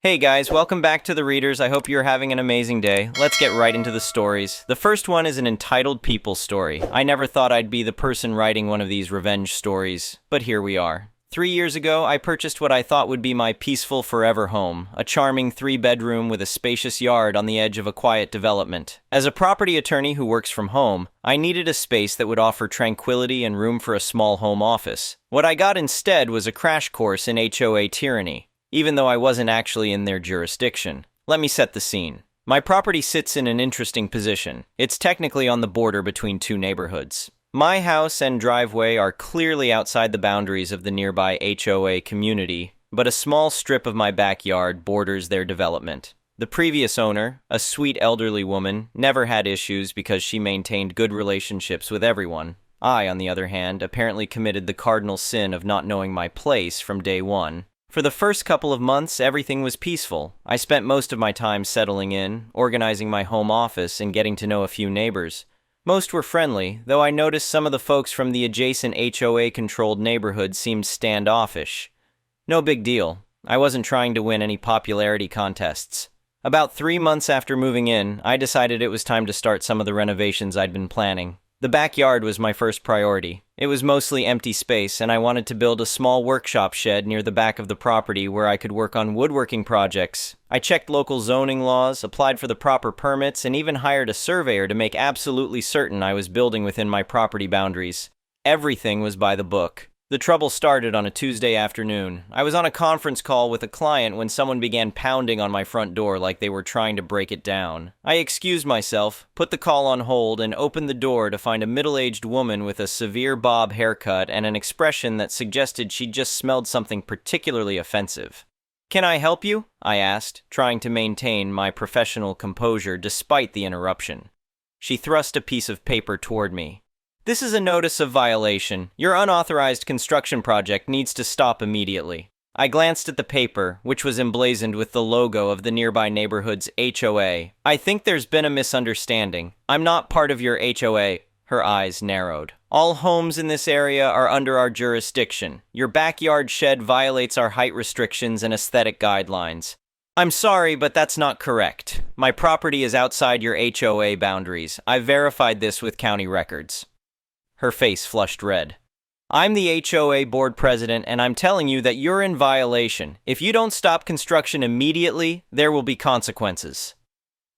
Hey guys, welcome back to the Readers. I hope you're having an amazing day. Let's get right into the stories. The first one is an entitled people story. I never thought I'd be the person writing one of these revenge stories, but here we are. 3 years ago, I purchased what I thought would be my peaceful forever home, a charming 3-bedroom with a spacious yard on the edge of a quiet development. As a property attorney who works from home, I needed a space that would offer tranquility and room for a small home office. What I got instead was a crash course in HOA tyranny, even though I wasn't actually in their jurisdiction. Let me set the scene. My property sits in an interesting position. It's technically on the border between two neighborhoods. My house and driveway are clearly outside the boundaries of the nearby HOA community, but a small strip of my backyard borders their development. The previous owner, a sweet elderly woman, never had issues because she maintained good relationships with everyone. I, on the other hand, apparently committed the cardinal sin of not knowing my place from day one. For the first couple of months, everything was peaceful. I spent most of my time settling in, organizing my home office, and getting to know a few neighbors. Most were friendly, though I noticed some of the folks from the adjacent HOA-controlled neighborhood seemed standoffish. No big deal. I wasn't trying to win any popularity contests. About 3 months after moving in, I decided it was time to start some of the renovations I'd been planning. The backyard was my first priority. It was mostly empty space, and I wanted to build a small workshop shed near the back of the property where I could work on woodworking projects. I checked local zoning laws, applied for the proper permits, and even hired a surveyor to make absolutely certain I was building within my property boundaries. Everything was by the book. The trouble started on a Tuesday afternoon. I was on a conference call with a client when someone began pounding on my front door like they were trying to break it down. I excused myself, put the call on hold, and opened the door to find a middle-aged woman with a severe bob haircut and an expression that suggested she'd just smelled something particularly offensive. "Can I help you?" I asked, trying to maintain my professional composure despite the interruption. She thrust a piece of paper toward me. "This is a notice of violation. Your unauthorized construction project needs to stop immediately." I glanced at the paper, which was emblazoned with the logo of the nearby neighborhood's HOA. "I think there's been a misunderstanding. I'm not part of your HOA." Her eyes narrowed. "All homes in this area are under our jurisdiction. Your backyard shed violates our height restrictions and aesthetic guidelines." "I'm sorry, but that's not correct. My property is outside your HOA boundaries. I've verified this with county records." Her face flushed red. "I'm the HOA board president, and I'm telling you that you're in violation. If you don't stop construction immediately, there will be consequences."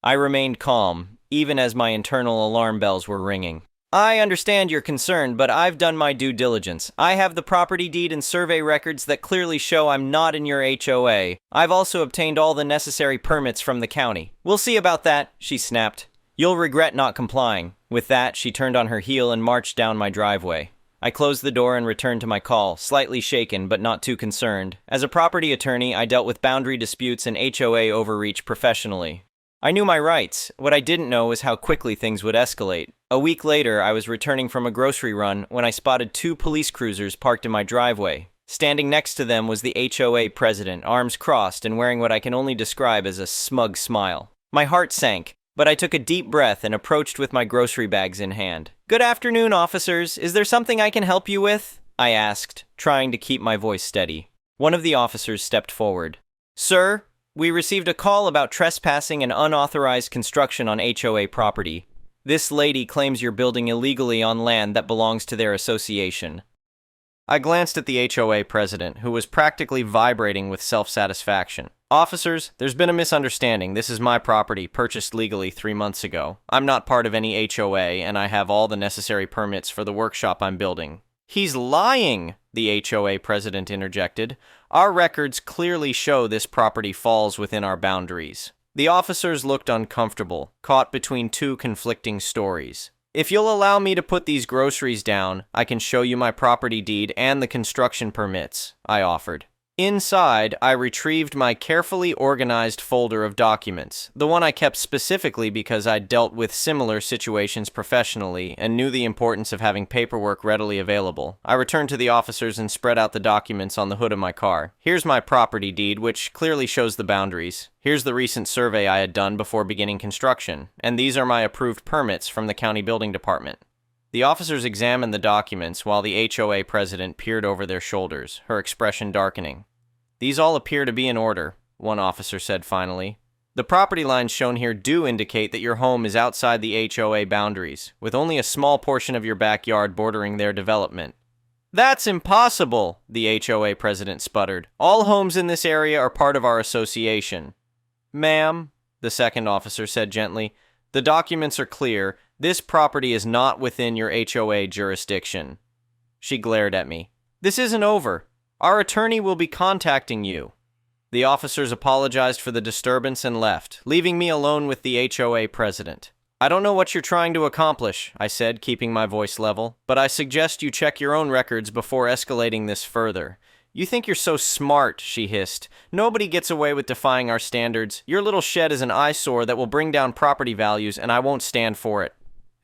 I remained calm, even as my internal alarm bells were ringing. "I understand your concern, but I've done my due diligence. I have the property deed and survey records that clearly show I'm not in your HOA. I've also obtained all the necessary permits from the county." "We'll see about that," she snapped. "You'll regret not complying." With that, she turned on her heel and marched down my driveway. I closed the door and returned to my call, slightly shaken but not too concerned. As a property attorney, I dealt with boundary disputes and HOA overreach professionally. I knew my rights. What I didn't know was how quickly things would escalate. A week later, I was returning from a grocery run when I spotted 2 police cruisers parked in my driveway. Standing next to them was the HOA president, arms crossed and wearing what I can only describe as a smug smile. My heart sank, but I took a deep breath and approached with my grocery bags in hand. "Good afternoon, officers. Is there something I can help you with?" I asked, trying to keep my voice steady. One of the officers stepped forward. "Sir, we received a call about trespassing and unauthorized construction on HOA property. This lady claims you're building illegally on land that belongs to their association." I glanced at the HOA president, who was practically vibrating with self-satisfaction. "Officers, there's been a misunderstanding. This is my property, purchased legally 3 months ago. I'm not part of any HOA, and I have all the necessary permits for the workshop I'm building." "He's lying," the HOA president interjected. "Our records clearly show this property falls within our boundaries." The officers looked uncomfortable, caught between 2 conflicting stories. "If you'll allow me to put these groceries down, I can show you my property deed and the construction permits," I offered. Inside, I retrieved my carefully organized folder of documents, the one I kept specifically because I'd dealt with similar situations professionally and knew the importance of having paperwork readily available. I returned to the officers and spread out the documents on the hood of my car. "Here's my property deed, which clearly shows the boundaries. Here's the recent survey I had done before beginning construction, and these are my approved permits from the county building department." The officers examined the documents while the HOA president peered over their shoulders, her expression darkening. "These all appear to be in order. one officer said finally. "The property lines shown here do indicate that your home is outside the HOA boundaries, with only a small portion of your backyard bordering their development." "That's impossible," the HOA president sputtered. "All homes in this area are part of our association." "Ma'am," the second officer said gently, "the documents are clear. This property is not within your HOA jurisdiction." She glared at me. "This isn't over. Our attorney will be contacting you." The officers apologized for the disturbance and left, leaving me alone with the HOA president. "I don't know what you're trying to accomplish," I said, keeping my voice level, "but I suggest you check your own records before escalating this further." "You think you're so smart," she hissed. "Nobody gets away with defying our standards. Your little shed is an eyesore that will bring down property values, and I won't stand for it."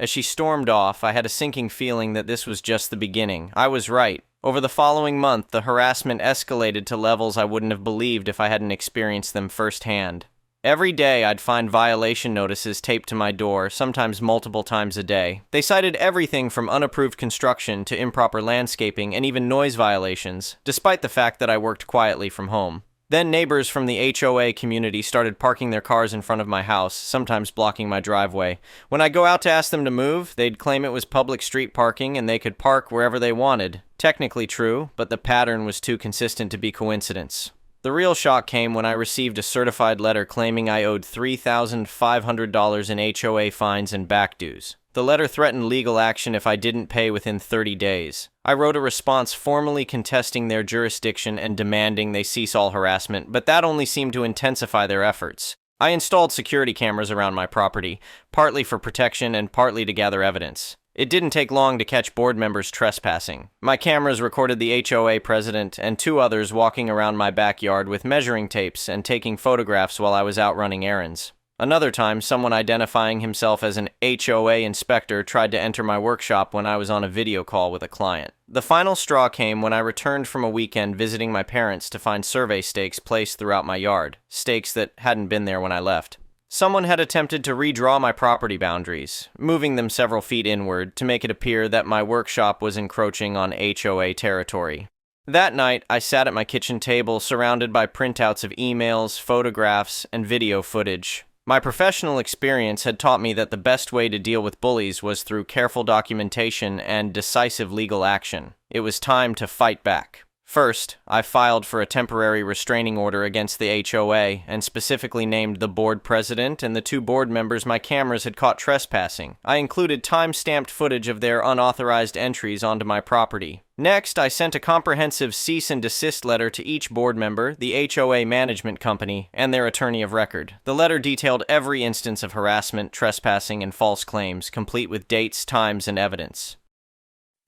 As she stormed off, I had a sinking feeling that this was just the beginning. I was right. Over the following month, the harassment escalated to levels I wouldn't have believed if I hadn't experienced them firsthand. Every day, I'd find violation notices taped to my door, sometimes multiple times a day. They cited everything from unapproved construction to improper landscaping and even noise violations, despite the fact that I worked quietly from home. Then neighbors from the HOA community started parking their cars in front of my house, sometimes blocking my driveway. When I go out to ask them to move, they'd claim it was public street parking and they could park wherever they wanted. Technically true, but the pattern was too consistent to be coincidence. The real shock came when I received a certified letter claiming I owed $3,500 in HOA fines and back dues. The letter threatened legal action if I didn't pay within 30 days. I wrote a response formally contesting their jurisdiction and demanding they cease all harassment, but that only seemed to intensify their efforts. I installed security cameras around my property, partly for protection and partly to gather evidence. It didn't take long to catch board members trespassing. My cameras recorded the HOA president and two others walking around my backyard with measuring tapes and taking photographs while I was out running errands. Another time, someone identifying himself as an HOA inspector tried to enter my workshop when I was on a video call with a client. The final straw came when I returned from a weekend visiting my parents to find survey stakes placed throughout my yard, stakes that hadn't been there when I left. Someone had attempted to redraw my property boundaries, moving them several feet inward to make it appear that my workshop was encroaching on HOA territory. That night, I sat at my kitchen table surrounded by printouts of emails, photographs, and video footage. My professional experience had taught me that the best way to deal with bullies was through careful documentation and decisive legal action. It was time to fight back. First, I filed for a temporary restraining order against the HOA and specifically named the board president and the two board members my cameras had caught trespassing. I included time-stamped footage of their unauthorized entries onto my property. Next, I sent a comprehensive cease and desist letter to each board member, the HOA management company, and their attorney of record. The letter detailed every instance of harassment, trespassing, and false claims, complete with dates, times, and evidence.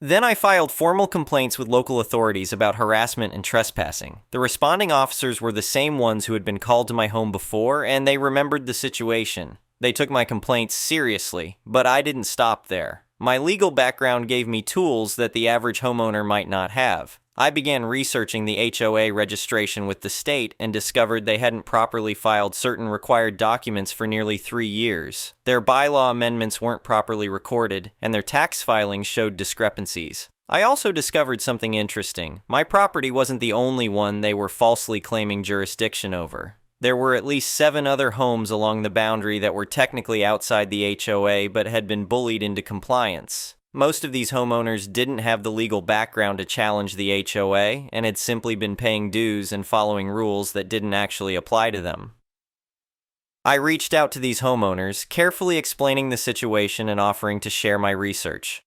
Then I filed formal complaints with local authorities about harassment and trespassing. The responding officers were the same ones who had been called to my home before, and they remembered the situation. They took my complaints seriously, but I didn't stop there. My legal background gave me tools that the average homeowner might not have. I began researching the HOA registration with the state and discovered they hadn't properly filed certain required documents for nearly 3 years. Their bylaw amendments weren't properly recorded, and their tax filings showed discrepancies. I also discovered something interesting. My property wasn't the only one they were falsely claiming jurisdiction over. There were at least 7 other homes along the boundary that were technically outside the HOA but had been bullied into compliance. Most of these homeowners didn't have the legal background to challenge the HOA and had simply been paying dues and following rules that didn't actually apply to them. I reached out to these homeowners, carefully explaining the situation and offering to share my research.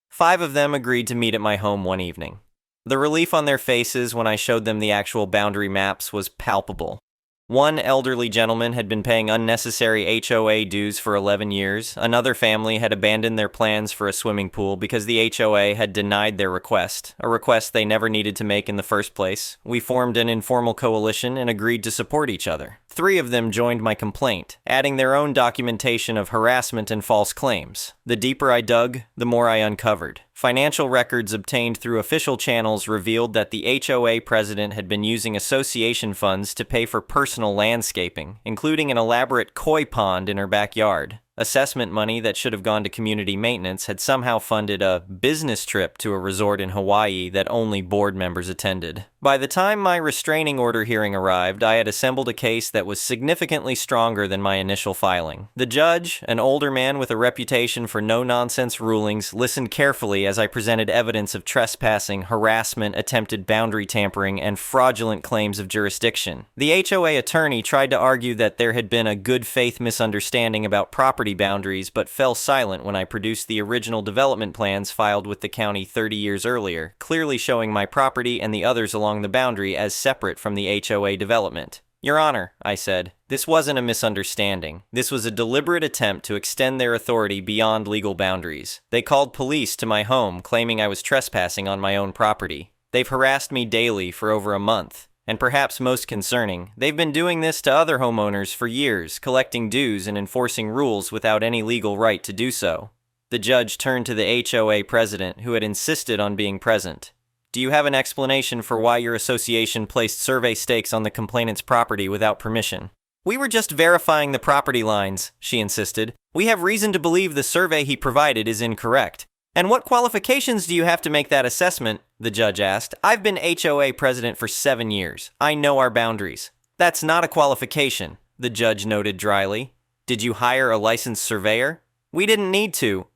5 of them agreed to meet at my home one evening. The relief on their faces when I showed them the actual boundary maps was palpable. One elderly gentleman had been paying unnecessary HOA dues for 11 years. Another family had abandoned their plans for a swimming pool because the HOA had denied their request, a request they never needed to make in the first place. We formed an informal coalition and agreed to support each other. 3 of them joined my complaint, adding their own documentation of harassment and false claims. The deeper I dug, the more I uncovered. Financial records obtained through official channels revealed that the HOA president had been using association funds to pay for personal landscaping, including an elaborate koi pond in her backyard. Assessment money that should have gone to community maintenance had somehow funded a business trip to a resort in Hawaii that only board members attended. By the time my restraining order hearing arrived, I had assembled a case that was significantly stronger than my initial filing. The judge, an older man with a reputation for no-nonsense rulings, listened carefully as I presented evidence of trespassing, harassment, attempted boundary tampering, and fraudulent claims of jurisdiction. The HOA attorney tried to argue that there had been a good faith misunderstanding about property boundaries, but fell silent when I produced the original development plans filed with the county 30 years earlier, clearly showing my property and the others along the boundary as separate from the HOA development. Your Honor, I said, this wasn't a misunderstanding. This was a deliberate attempt to extend their authority beyond legal boundaries. They called police to my home, claiming I was trespassing on my own property. They've harassed me daily for over a month. And perhaps most concerning, they've been doing this to other homeowners for years, collecting dues and enforcing rules without any legal right to do so. The judge turned to the HOA president, who had insisted on being present. Do you have an explanation for why your association placed survey stakes on the complainant's property without permission? We were just verifying the property lines, she insisted. We have reason to believe the survey he provided is incorrect. And what qualifications do you have to make that assessment? The judge asked. I've been HOA president for 7 years. I know our boundaries. That's not a qualification, the judge noted dryly. Did you hire a licensed surveyor? We didn't need to.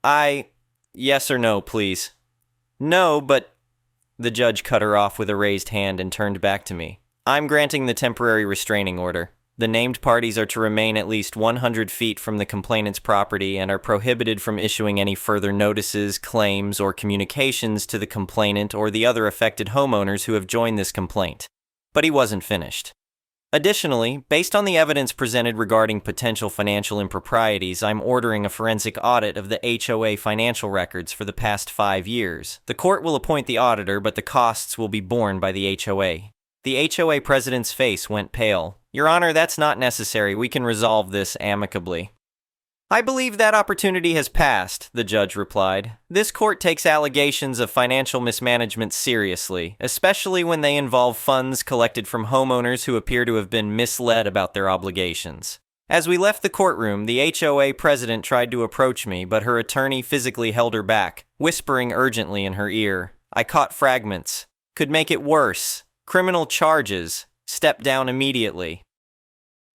Yes or no, please. No, but... The judge cut her off with a raised hand and turned back to me. I'm granting the temporary restraining order. The named parties are to remain at least 100 feet from the complainant's property and are prohibited from issuing any further notices, claims, or communications to the complainant or the other affected homeowners who have joined this complaint. But he wasn't finished. Additionally, based on the evidence presented regarding potential financial improprieties, I'm ordering a forensic audit of the HOA financial records for the past 5 years. The court will appoint the auditor, but the costs will be borne by the HOA. The HOA president's face went pale. Your Honor, that's not necessary. We can resolve this amicably. I believe that opportunity has passed, the judge replied. This court takes allegations of financial mismanagement seriously, especially when they involve funds collected from homeowners who appear to have been misled about their obligations. As we left the courtroom, the HOA president tried to approach me, but her attorney physically held her back, whispering urgently in her ear. I caught fragments. Could make it worse. Criminal charges. Step down immediately.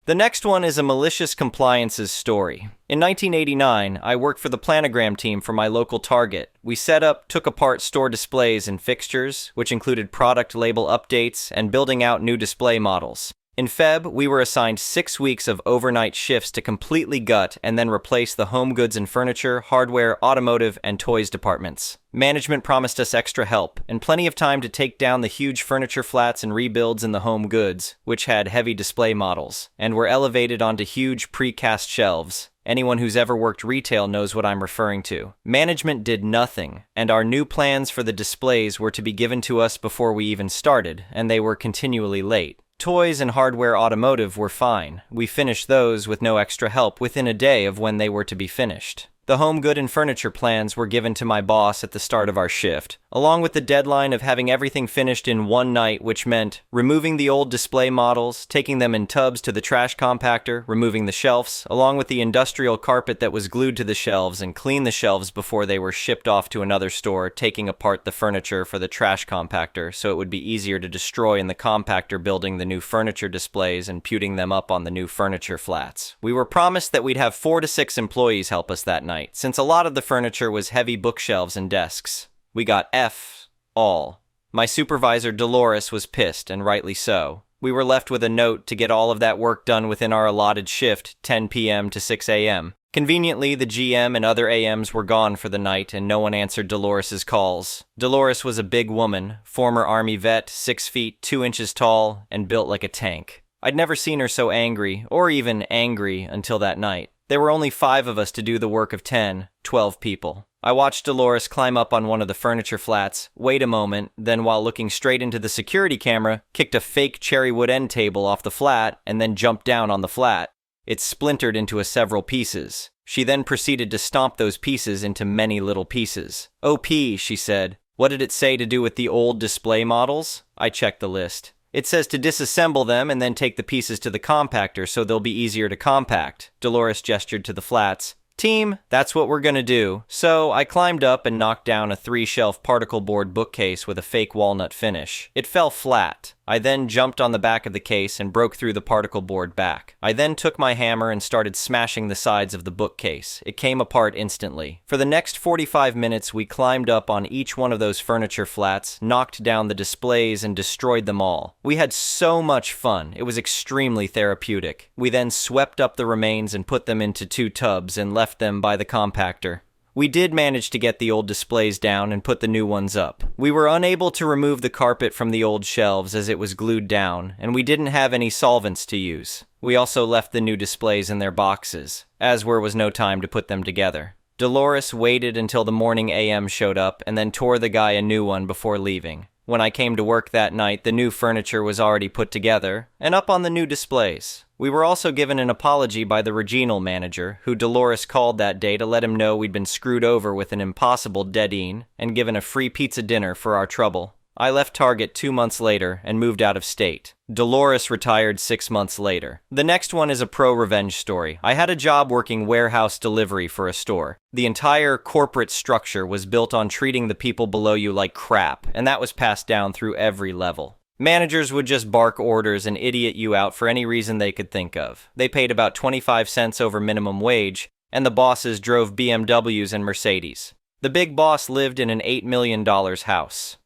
The next one is a malicious compliances story. In 1989, I worked for the planogram team for my local Target. We set up, took apart store displays and fixtures, which included product label updates and building out new display models. In Feb, we were assigned 6 weeks of overnight shifts to completely gut and then replace the home goods and furniture, hardware, automotive, and toys departments. Management promised us extra help and plenty of time to take down the huge furniture flats and rebuilds in the home goods, which had heavy display models, and were elevated onto huge precast shelves. Anyone who's ever worked retail knows what I'm referring to. Management did nothing, and our new plans for the displays were to be given to us before we even started, and they were continually late. Toys and hardware automotive were fine. We finished those with no extra help within a day of when they were to be finished. The home good and furniture plans were given to my boss at the start of our shift, along with the deadline of having everything finished in one night, which meant removing the old display models, taking them in tubs to the trash compactor, removing the shelves, along with the industrial carpet that was glued to the shelves, and clean the shelves before they were shipped off to another store, taking apart the furniture for the trash compactor so it would be easier to destroy in the compactor, building the new furniture displays and putting them up on the new furniture flats. We were promised that we'd have 4 to 6 employees help us that night, since a lot of the furniture was heavy bookshelves and desks. We got F, all. My supervisor, Dolores, was pissed, and rightly so. We were left with a note to get all of that work done within our allotted shift, 10 p.m. to 6 a.m. Conveniently, the GM and other AMs were gone for the night, and no one answered Dolores's calls. Dolores was a big woman, former Army vet, 6 feet, 2 inches tall, and built like a tank. I'd never seen her so angry, or even angry, until that night. There were only 5 of us to do the work of 10, 12 people. I watched Dolores climb up on one of the furniture flats, wait a moment, then while looking straight into the security camera, kicked a fake cherry wood end table off the flat and then jumped down on the flat. It splintered into several pieces. She then proceeded to stomp those pieces into many little pieces. OP, she said. What did it say to do with the old display models? I checked the list. It says to disassemble them and then take the pieces to the compactor so they'll be easier to compact. Dolores gestured to the flats. Team, that's what we're gonna do. So I climbed up and knocked down a 3-shelf particle board bookcase with a fake walnut finish. It fell flat. I then jumped on the back of the case and broke through the particle board back. I then took my hammer and started smashing the sides of the bookcase. It came apart instantly. For the next 45 minutes, we climbed up on each one of those furniture flats, knocked down the displays, and destroyed them all. We had so much fun. It was extremely therapeutic. We then swept up the remains and put them into 2 tubs and left them by the compactor. We did manage to get the old displays down and put the new ones up. We were unable to remove the carpet from the old shelves as it was glued down, and we didn't have any solvents to use. We also left the new displays in their boxes, as there was no time to put them together. Dolores waited until the morning AM showed up and then tore the guy a new one before leaving. When I came to work that night, the new furniture was already put together and up on the new displays. We were also given an apology by the regional manager, who Dolores called that day to let him know we'd been screwed over with an impossible deadine and given a free pizza dinner for our trouble. I left Target 2 months later and moved out of state. Dolores retired 6 months later. The next one is a pro-revenge story. I had a job working warehouse delivery for a store. The entire corporate structure was built on treating the people below you like crap, and that was passed down through every level. Managers would just bark orders and idiot you out for any reason they could think of. They paid about 25 cents over minimum wage, and the bosses drove BMWs and Mercedes. The big boss lived in an $8 million house.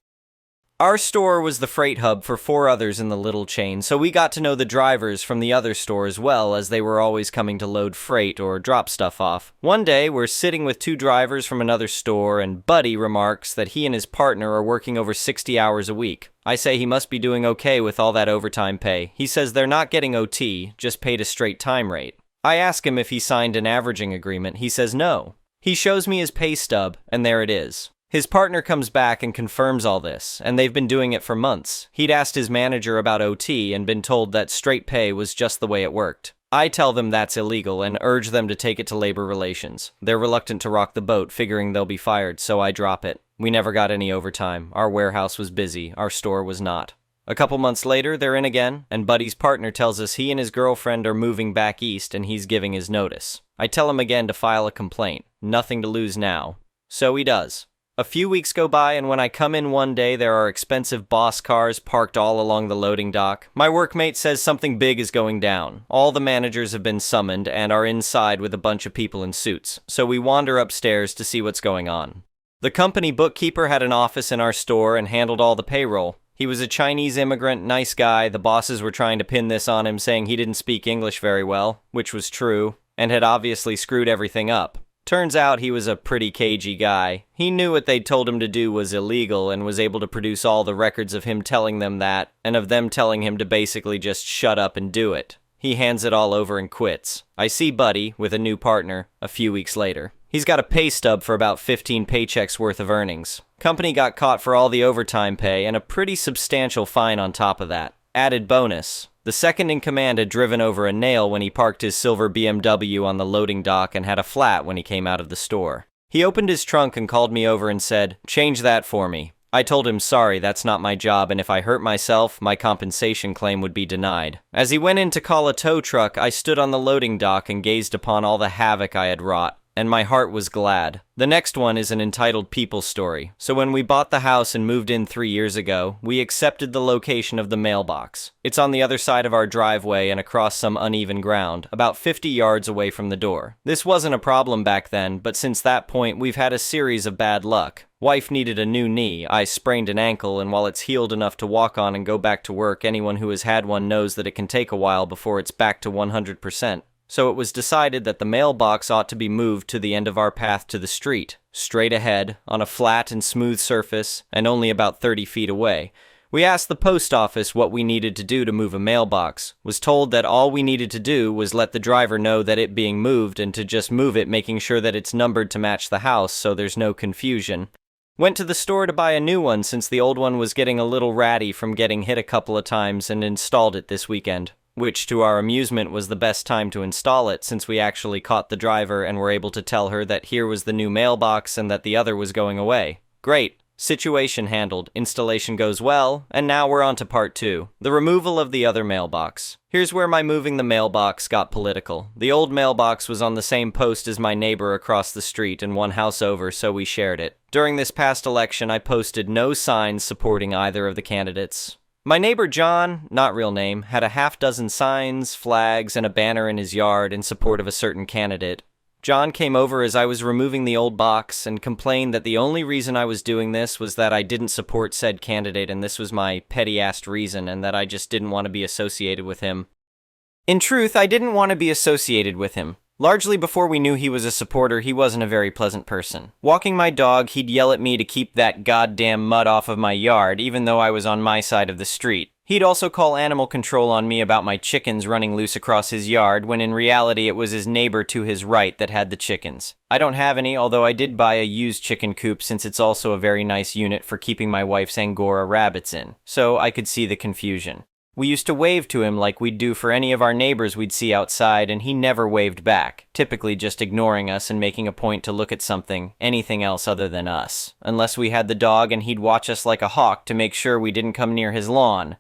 Our store was the freight hub for 4 others in the little chain, so we got to know the drivers from the other store as well, as they were always coming to load freight or drop stuff off. One day, we're sitting with 2 drivers from another store, and Buddy remarks that he and his partner are working over 60 hours a week. I say he must be doing okay with all that overtime pay. He says they're not getting OT, just paid a straight time rate. I ask him if he signed an averaging agreement. He says no. He shows me his pay stub, and there it is. His partner comes back and confirms all this, and they've been doing it for months. He'd asked his manager about OT and been told that straight pay was just the way it worked. I tell them that's illegal and urge them to take it to labor relations. They're reluctant to rock the boat, figuring they'll be fired, so I drop it. We never got any overtime. Our warehouse was busy. Our store was not. A couple months later, they're in again, and Buddy's partner tells us he and his girlfriend are moving back east and he's giving his notice. I tell him again to file a complaint. Nothing to lose now. So he does. A few weeks go by, and when I come in one day, there are expensive boss cars parked all along the loading dock. My workmate says something big is going down. All the managers have been summoned and are inside with a bunch of people in suits, so we wander upstairs to see what's going on. The company bookkeeper had an office in our store and handled all the payroll. He was a Chinese immigrant, nice guy. The bosses were trying to pin this on him, saying he didn't speak English very well, which was true, and had obviously screwed everything up. Turns out he was a pretty cagey guy. He knew what they'd told him to do was illegal and was able to produce all the records of him telling them that, and of them telling him to basically just shut up and do it. He hands it all over and quits. I see Buddy, with a new partner, a few weeks later. He's got a pay stub for about 15 paychecks worth of earnings. Company got caught for all the overtime pay and a pretty substantial fine on top of that. Added bonus. The second in command had driven over a nail when he parked his silver BMW on the loading dock and had a flat when he came out of the store. He opened his trunk and called me over and said, "Change that for me." I told him sorry, that's not my job, and if I hurt myself, my compensation claim would be denied. As he went in to call a tow truck, I stood on the loading dock and gazed upon all the havoc I had wrought, and my heart was glad. The next one is an entitled people story. So when we bought the house and moved in 3 years ago, we accepted the location of the mailbox. It's on the other side of our driveway and across some uneven ground, about 50 yards away from the door. This wasn't a problem back then, but since that point we've had a series of bad luck. Wife needed a new knee, I sprained an ankle, and while it's healed enough to walk on and go back to work, anyone who has had one knows that it can take a while before it's back to 100%. So it was decided that the mailbox ought to be moved to the end of our path to the street, straight ahead, on a flat and smooth surface, and only about 30 feet away. We asked the post office what we needed to do to move a mailbox, was told that all we needed to do was let the driver know that it being moved and to just move it, making sure that it's numbered to match the house so there's no confusion. Went to the store to buy a new one since the old one was getting a little ratty from getting hit a couple of times, and installed it this weekend. Which, to our amusement, was the best time to install it since we actually caught the driver and were able to tell her that here was the new mailbox and that the other was going away. Great. Situation handled, installation goes well, and now we're on to part 2, the removal of the other mailbox. Here's where my moving the mailbox got political. The old mailbox was on the same post as my neighbor across the street and one house over, so we shared it. During this past election, I posted no signs supporting either of the candidates. My neighbor John, not real name, had a half-dozen signs, flags, and a banner in his yard in support of a certain candidate. John came over as I was removing the old box and complained that the only reason I was doing this was that I didn't support said candidate and this was my petty-ass reason and that I just didn't want to be associated with him. In truth, I didn't want to be associated with him. Largely before we knew he was a supporter, he wasn't a very pleasant person. Walking my dog, he'd yell at me to keep that goddamn mud off of my yard, even though I was on my side of the street. He'd also call animal control on me about my chickens running loose across his yard, when in reality it was his neighbor to his right that had the chickens. I don't have any, although I did buy a used chicken coop since it's also a very nice unit for keeping my wife's Angora rabbits in, so I could see the confusion. We used to wave to him like we'd do for any of our neighbors we'd see outside, and he never waved back, typically just ignoring us and making a point to look at something, anything else other than us. Unless we had the dog and he'd watch us like a hawk to make sure we didn't come near his lawn.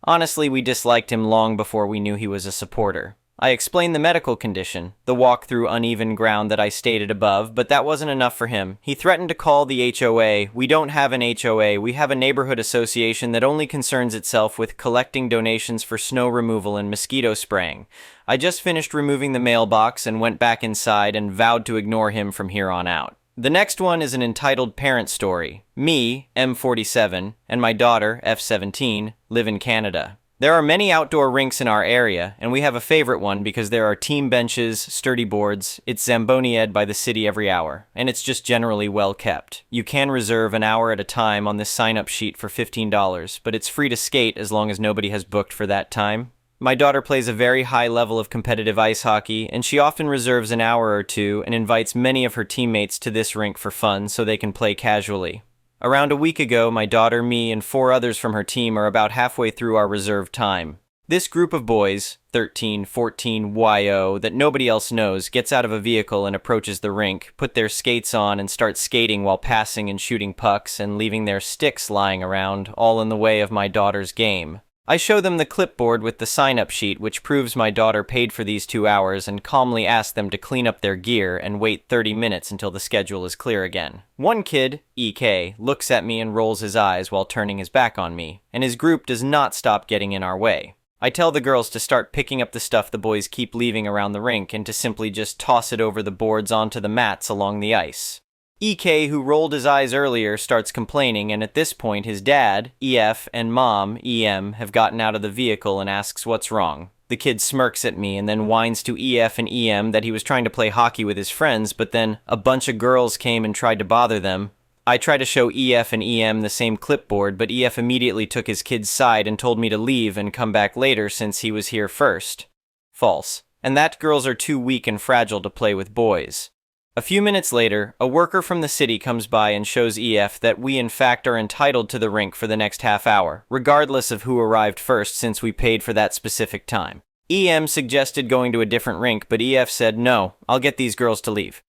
Honestly, we disliked him long before we knew he was a supporter. I explained the medical condition, the walk through uneven ground that I stated above, but that wasn't enough for him. He threatened to call the HOA. We don't have an HOA, we have a neighborhood association that only concerns itself with collecting donations for snow removal and mosquito spraying. I just finished removing the mailbox and went back inside and vowed to ignore him from here on out. The next one is an entitled parent story. Me, M47, and my daughter, F17, live in Canada. There are many outdoor rinks in our area, and we have a favorite one because there are team benches, sturdy boards, it's Zamboni-ed by the city every hour, and it's just generally well kept. You can reserve an hour at a time on this sign-up sheet for $15, but it's free to skate as long as nobody has booked for that time. My daughter plays a very high level of competitive ice hockey, and she often reserves an hour or two and invites many of her teammates to this rink for fun so they can play casually. Around a week ago, my daughter, me, and 4 others from her team are about halfway through our reserved time. This group of boys, 13, 14, YO, that nobody else knows, gets out of a vehicle and approaches the rink, put their skates on, and start skating while passing and shooting pucks and leaving their sticks lying around, all in the way of my daughter's game. I show them the clipboard with the sign-up sheet which proves my daughter paid for these 2 hours and calmly ask them to clean up their gear and wait 30 minutes until the schedule is clear again. One kid, EK, looks at me and rolls his eyes while turning his back on me, and his group does not stop getting in our way. I tell the girls to start picking up the stuff the boys keep leaving around the rink and to simply just toss it over the boards onto the mats along the ice. EK, who rolled his eyes earlier, starts complaining, and at this point his dad, EF, and mom, EM, have gotten out of the vehicle and asks what's wrong. The kid smirks at me and then whines to EF and EM that he was trying to play hockey with his friends, but then a bunch of girls came and tried to bother them. I try to show EF and EM the same clipboard, but EF immediately took his kid's side and told me to leave and come back later since he was here first. False. And that girls are too weak and fragile to play with boys. A few minutes later, a worker from the city comes by and shows EF that we in fact are entitled to the rink for the next half hour, regardless of who arrived first since we paid for that specific time. EM suggested going to a different rink, but EF said, "No, I'll get these girls to leave."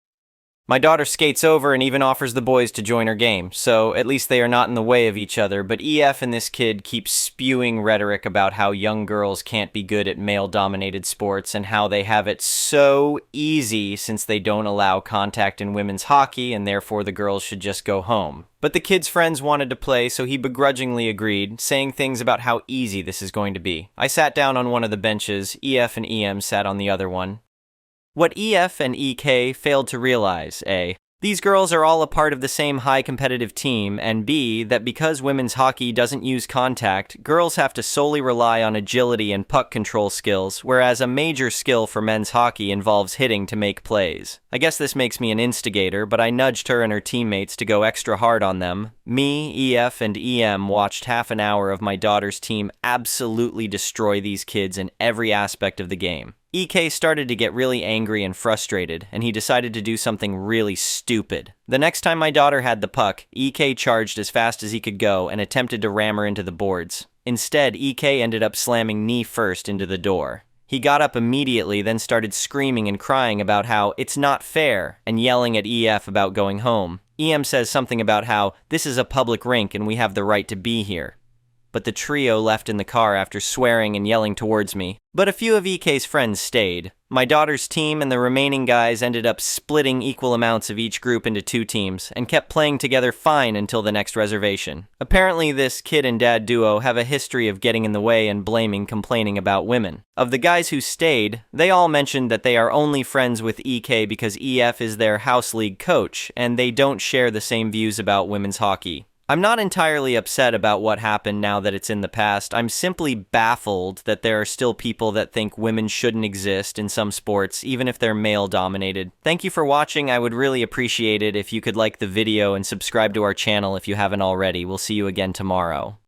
My daughter skates over and even offers the boys to join her game, so at least they are not in the way of each other, but EF and this kid keep spewing rhetoric about how young girls can't be good at male-dominated sports and how they have it so easy since they don't allow contact in women's hockey and therefore the girls should just go home. But the kid's friends wanted to play, so he begrudgingly agreed, saying things about how easy this is going to be. I sat down on one of the benches, EF and EM sat on the other one. What EF and EK failed to realize, A, these girls are all a part of the same high competitive team, and B, that because women's hockey doesn't use contact, girls have to solely rely on agility and puck control skills, whereas a major skill for men's hockey involves hitting to make plays. I guess this makes me an instigator, but I nudged her and her teammates to go extra hard on them. Me, EF, and EM watched half an hour of my daughter's team absolutely destroy these kids in every aspect of the game. EK started to get really angry and frustrated, and he decided to do something really stupid. The next time my daughter had the puck, EK charged as fast as he could go and attempted to ram her into the boards. Instead, EK ended up slamming knee first into the door. He got up immediately, then started screaming and crying about how it's not fair, and yelling at EF about going home. EM says something about how this is a public rink and we have the right to be here. But the trio left in the car after swearing and yelling towards me. But a few of EK's friends stayed. My daughter's team and the remaining guys ended up splitting equal amounts of each group into 2 teams and kept playing together fine until the next reservation. Apparently, this kid and dad duo have a history of getting in the way and complaining about women. Of the guys who stayed, they all mentioned that they are only friends with EK because EF is their house league coach, and they don't share the same views about women's hockey. I'm not entirely upset about what happened now that it's in the past. I'm simply baffled that there are still people that think women shouldn't exist in some sports, even if they're male-dominated. Thank you for watching. I would really appreciate it if you could like the video and subscribe to our channel if you haven't already. We'll see you again tomorrow.